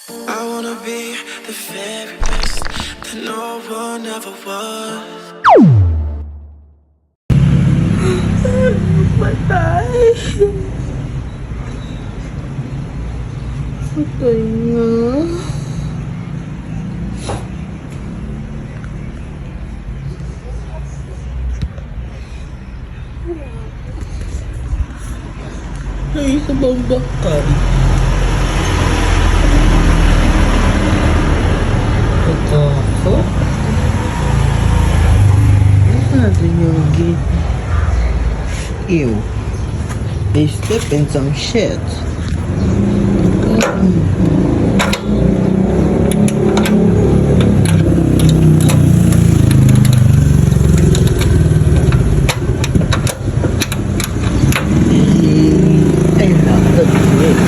I wanna be the very best that no one ever was. Patay. Patay na. Ay, sa bangbakan. Natakot. Ano natin yung gate? Ew. They step in some shit. I love the place.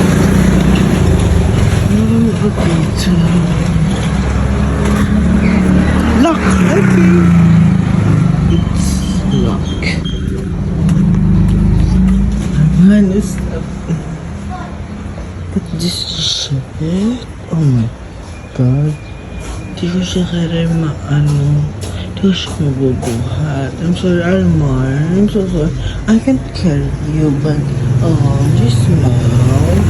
Lock, okay. It's lock. Man, it's but this shit. Oh my god. Di ko siya kaya di ko siya mabubuhat. I'm sorry, Almar. I'm so sorry. I can't carry you, but just smile.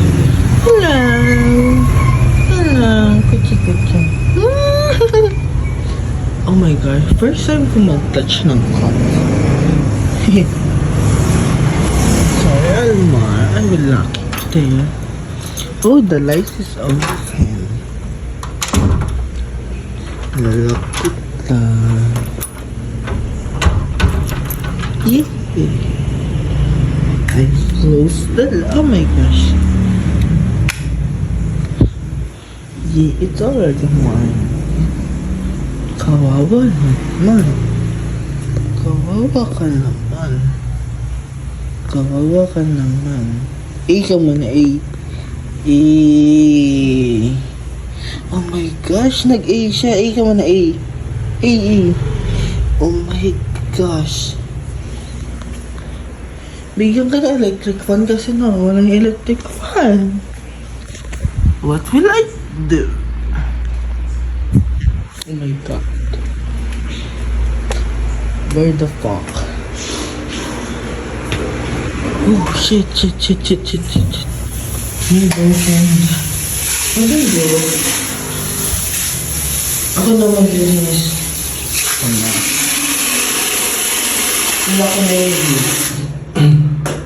Hello. Hello. Kuchi. Oh my god. First time ko mag-touch ng cat. Sorry, Almar. I will lock it there. Oh, the light is open. Lalak kita. Yeah. I close the... Oh my gosh. Yeah, it's already mine. Kawawa naman. Kawawa ka naman. Kawawa ka naman. A ka muna, A. A. Oh my gosh, nag-A siya. A ka muna, A. A. Oh my gosh. Bigyan ka na electric fan kasi walang electric fan. What will I do? Oh my god. Where the fuck? Oh shit. My boyfriend. Ano yun? Ako na maglinis. Wala ko na yun.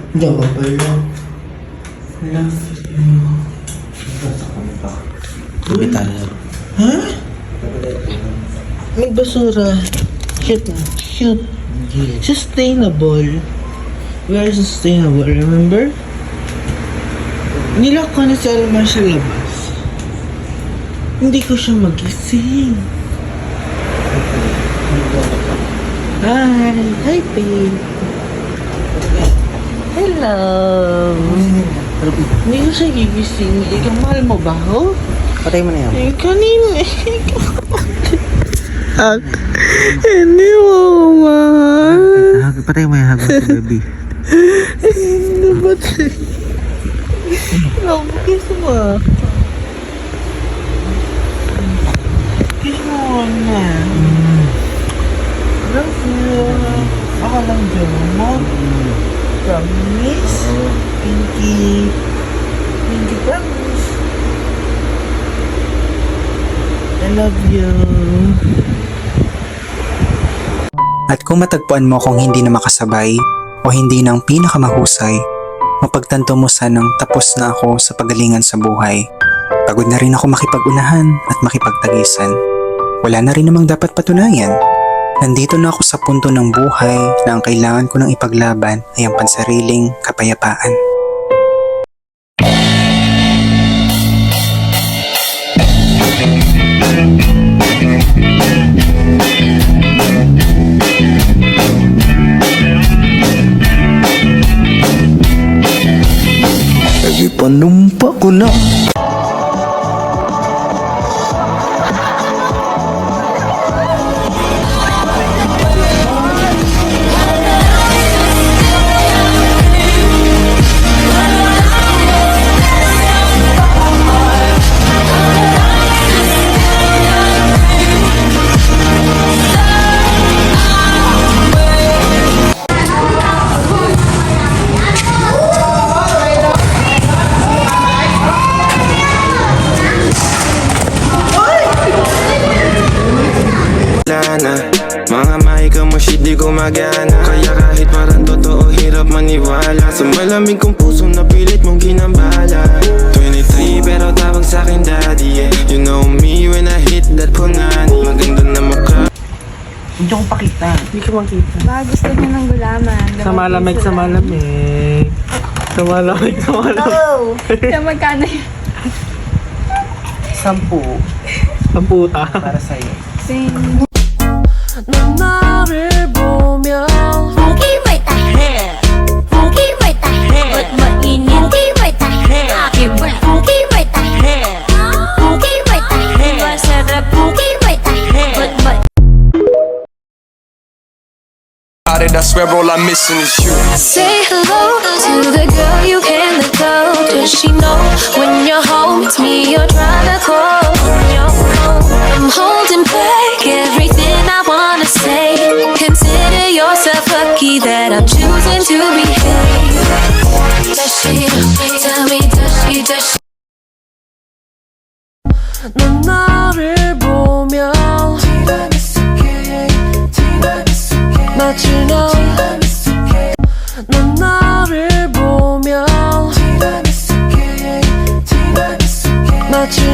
Hindi ako pala. Love you. Bitan. Ha? May basura. Cute. Sustainable. We are sustainable, remember? Nilak ko na si Almar sa labas. Hindi ko siya magising. Hi, babe. Hello. Hindi ko siya gigising. Ikaw, mahal mo ba ako? Patay mo na yan. Kanina. Hindi mo mahal. Patay mo yan habang si baby. Hindi ba tayo? Kiss mo. Kiss mo na. Love you. Ako lang dyan mo. Promise? Pinky. Pinky promise. I love you. At kung matagpuan mo akong hindi na makasabay o hindi nang pinakamahusay, mapagtanto mo sanang tapos na ako sa pagalingan sa buhay. Pagod na rin ako makipag-unahan at makipagtagisan. Wala na rin namang dapat patunayan. Nandito na ako sa punto ng buhay na ang kailangan ko nang ipaglaban ay ang pansariling kapayapaan. Kasi panumpa ko na. na. Mga mahika mo shit di gumagana. Kaya kahit parang totoo hirap maniwala. Sa malamig kong puso na pilit mong ginambala. 23 pero tawag sa'kin daddy, yeah. You know me when I hit that punani. Maganda na mukha. Hindi ko pakita. Hindi ko makita. Baka gusto niya ng gulaman. Sa malamig, sa malamig. Sa malamig, sa malamig. Oh! Kaya magkano yun? 10 Ang puta. para sa'yo. Sing. 넌 나를 보면 포기 왜 다 해? 포기 왜 다 해? 뭐 있는 게 왜 다 해? 포기 왜 다 해? 포기 왜 다 해? 와서라 포기 왜 다 해? I swear all I'm missing is you. Say hello to the girl you can't let go. Does she know when you're home it's me you're trying to call on your phone? I'm holding back everything I wanna say. Consider yourself lucky that I'm choosing to behave. Does she tell me? Does she? 넌 나를 보면 마치 넌 나를 보면 마치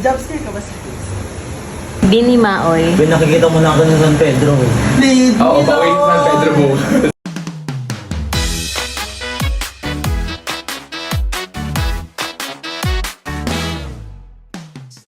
Jumpscare ka ba sa Hindi ni Maoy. Nakikita mo na ako sa San Pedro. Please. Oo, bawin San Pedro mo.